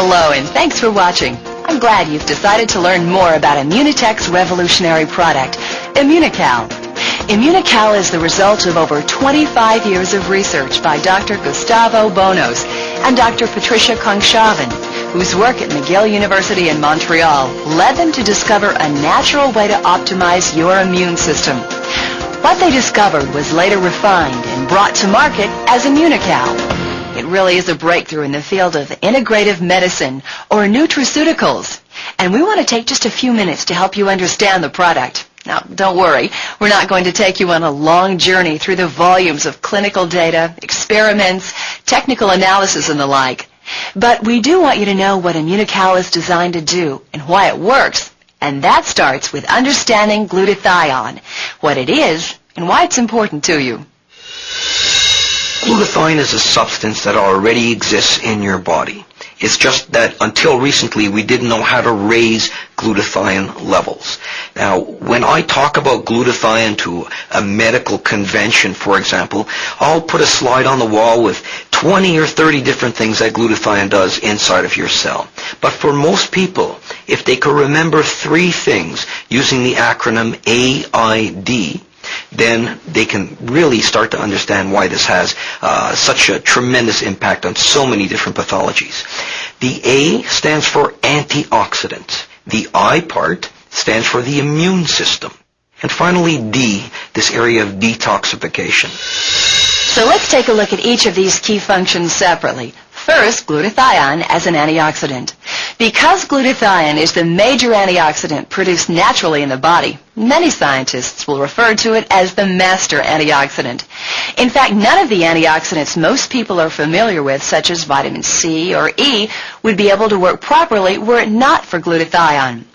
Hello, and thanks for watching. I'm glad you've decided to learn more about Immunotec's revolutionary product, Immunocal. Immunocal is the result of over 25 years of research by Dr. Gustavo Bonos and Dr. Patricia Kongshaven, whose work at McGill University in Montreal led them to discover a natural way to optimize your immune system. What they discovered was later refined and brought to market as Immunocal. It really is a breakthrough in the field of integrative medicine, or nutraceuticals. And we want to take just a few minutes to help you understand the product. Now, don't worry, we're not going to take you on a long journey through the volumes of clinical data, experiments, technical analysis, and the like. But we do want you to know what Immunocal is designed to do and why it works. And that starts with understanding glutathione, what it is, and why it's important to you. Glutathione is a substance that already exists in your body. It's just that until recently we didn't know how to raise glutathione levels. Now, when I talk about glutathione to a medical convention, for example, I'll put a slide on the wall with 20 or 30 different things that glutathione does inside of your cell. But for most people, if they could remember 3 things using the acronym AID, then they can really start to understand why this has such a tremendous impact on so many different pathologies. The A stands for antioxidant. The I part stands for the immune system. And finally, D, this area of detoxification. So let's take a look at each of these key functions separately. First, glutathione as an antioxidant. Because glutathione is the major antioxidant produced naturally in the body, many scientists will refer to it as the master antioxidant. In fact, none of the antioxidants most people are familiar with, such as vitamin C or E, would be able to work properly were it not for glutathione.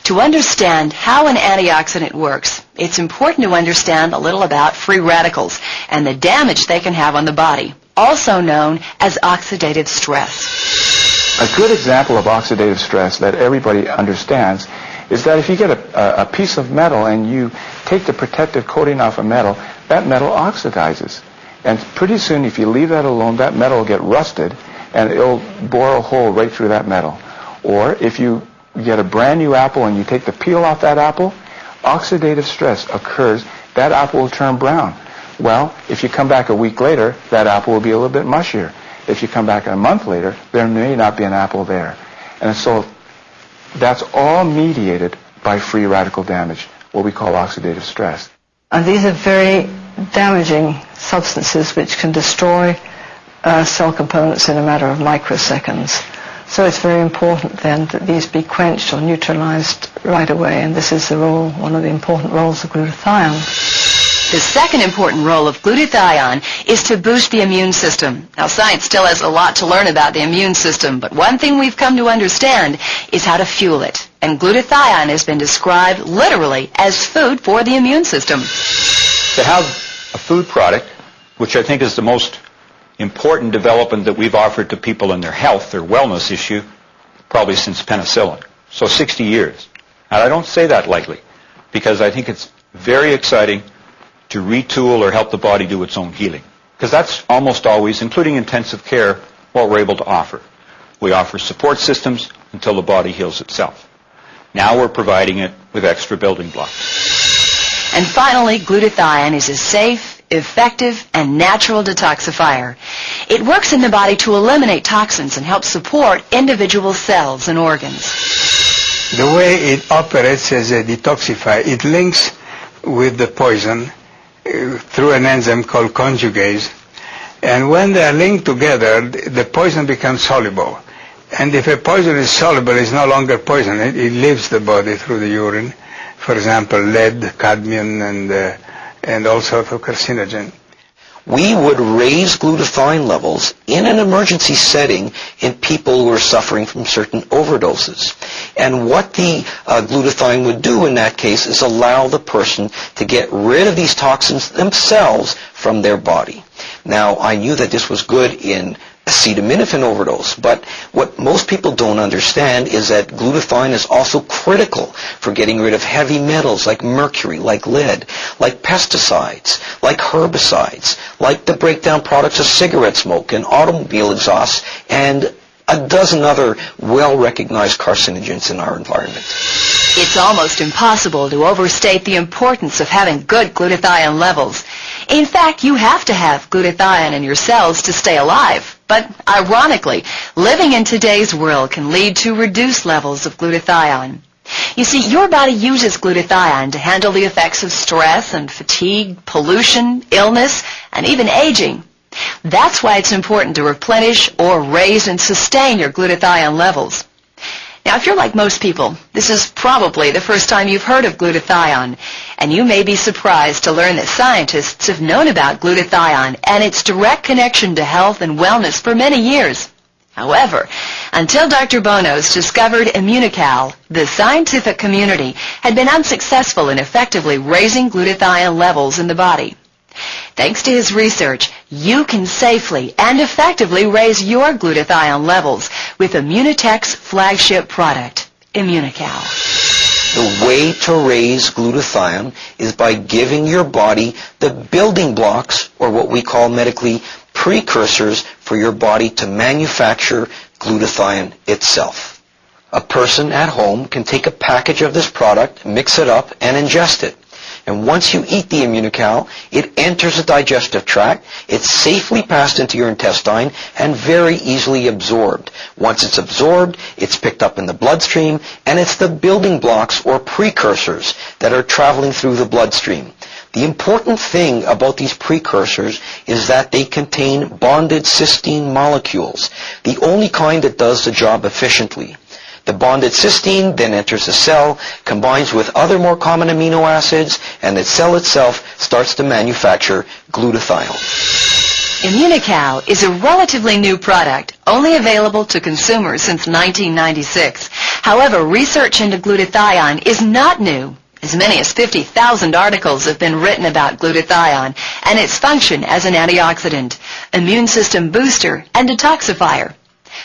To understand how an antioxidant works, it's important to understand a little about free radicals and the damage they can have on the body, also known as oxidative stress. A good example of oxidative stress that everybody understands is that if you get a piece of metal and you take the protective coating off a metal, that metal oxidizes. And pretty soon, if you leave that alone, that metal will get rusted and it'll bore a hole right through that metal. Or if you get a brand new apple and you take the peel off that apple, oxidative stress occurs. That apple will turn brown. Well, if you come back a week later, that apple will be a little bit mushier. If you come back a month later, there may not be an apple there. And so that's all mediated by free radical damage, what we call oxidative stress. And these are very damaging substances which can destroy cell components in a matter of microseconds. So it's very important then that these be quenched or neutralized right away, and this is the role, one of the important roles of glutathione. The second important role of glutathione is to boost the immune system. Now, science still has a lot to learn about the immune system, but one thing we've come to understand is how to fuel it. And glutathione has been described literally as food for the immune system. To have a food product, which I think is the most important development that we've offered to people in their health, their wellness issue, probably since penicillin. So 60 years. And I don't say that lightly, because I think it's very exciting to retool or help the body do its own healing. Because that's almost always, including intensive care, what we're able to offer. We offer support systems until the body heals itself. Now we're providing it with extra building blocks. And finally, glutathione is a safe, effective, and natural detoxifier. It works in the body to eliminate toxins and help support individual cells and organs. The way it operates as a detoxifier, it links with the poison through an enzyme called conjugase. And when they are linked together, the poison becomes soluble. And if a poison is soluble, it's no longer poison. It leaves the body through the urine. For example, lead, cadmium, and all sorts of carcinogen. We would raise glutathione levels in an emergency setting in people who are suffering from certain overdoses. And what the glutathione would do in that case is allow the person to get rid of these toxins themselves from their body. Now, I knew that this was good in acetaminophen overdose, but what most people don't understand is that glutathione is also critical for getting rid of heavy metals like mercury, like lead, like pesticides, like herbicides, like the breakdown products of cigarette smoke and automobile exhaust, and a dozen other well-recognized carcinogens in our environment. It's almost impossible to overstate the importance of having good glutathione levels. In fact, you have to have glutathione in your cells to stay alive. But ironically, living in today's world can lead to reduced levels of glutathione. You see, your body uses glutathione to handle the effects of stress and fatigue, pollution, illness, and even aging. That's why it's important to replenish or raise and sustain your glutathione levels. Now, if you're like most people, this is probably the first time you've heard of glutathione, and you may be surprised to learn that scientists have known about glutathione and its direct connection to health and wellness for many years. However, until Dr. Bonos discovered Immunocal, the scientific community had been unsuccessful in effectively raising glutathione levels in the body. Thanks to his research, you can safely and effectively raise your glutathione levels with Immunotec's flagship product, Immunocal. The way to raise glutathione is by giving your body the building blocks, or what we call medically precursors, for your body to manufacture glutathione itself. A person at home can take a package of this product, mix it up, and ingest it. And once you eat the Immunocal, it enters the digestive tract, it's safely passed into your intestine, and very easily absorbed. Once it's absorbed, it's picked up in the bloodstream, and it's the building blocks or precursors that are traveling through the bloodstream. The important thing about these precursors is that they contain bonded cysteine molecules, the only kind that does the job efficiently. The bonded cysteine then enters the cell, combines with other more common amino acids, and the cell itself starts to manufacture glutathione. Immunocal is a relatively new product, only available to consumers since 1996. However, research into glutathione is not new. As many as 50,000 articles have been written about glutathione and its function as an antioxidant, immune system booster, and detoxifier.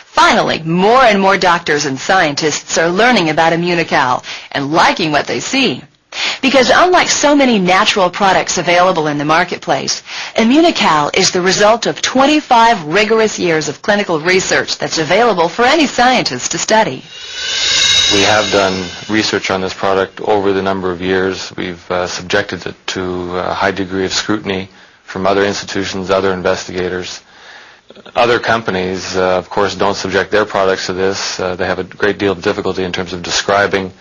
Finally, more and more doctors and scientists are learning about Immunocal and liking what they see. Because unlike so many natural products available in the marketplace, Immunocal is the result of 25 rigorous years of clinical research that's available for any scientist to study. We have done research on this product over the number of years. We've subjected it to a high degree of scrutiny from other institutions, other investigators. Other companies, of course, don't subject their products to this. They have a great deal of difficulty in terms of describing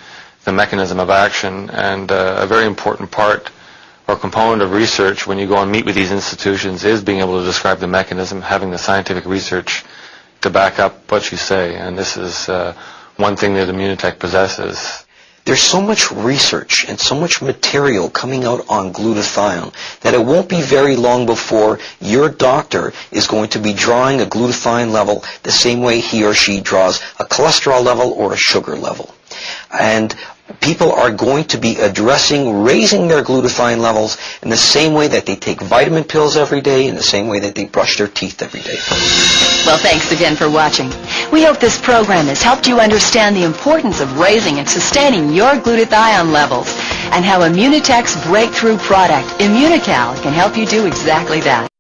the mechanism of action, and a very important part or component of research when you go and meet with these institutions is being able to describe the mechanism, having the scientific research to back up what you say, and this is one thing that Immunotec possesses. There's so much research and so much material coming out on glutathione that it won't be very long before your doctor is going to be drawing a glutathione level the same way he or she draws a cholesterol level or a sugar level. And people are going to be raising their glutathione levels in the same way that they take vitamin pills every day, in the same way that they brush their teeth every day. Well, thanks again for watching. We hope this program has helped you understand the importance of raising and sustaining your glutathione levels and how Immunotec's breakthrough product, Immunocal, can help you do exactly that.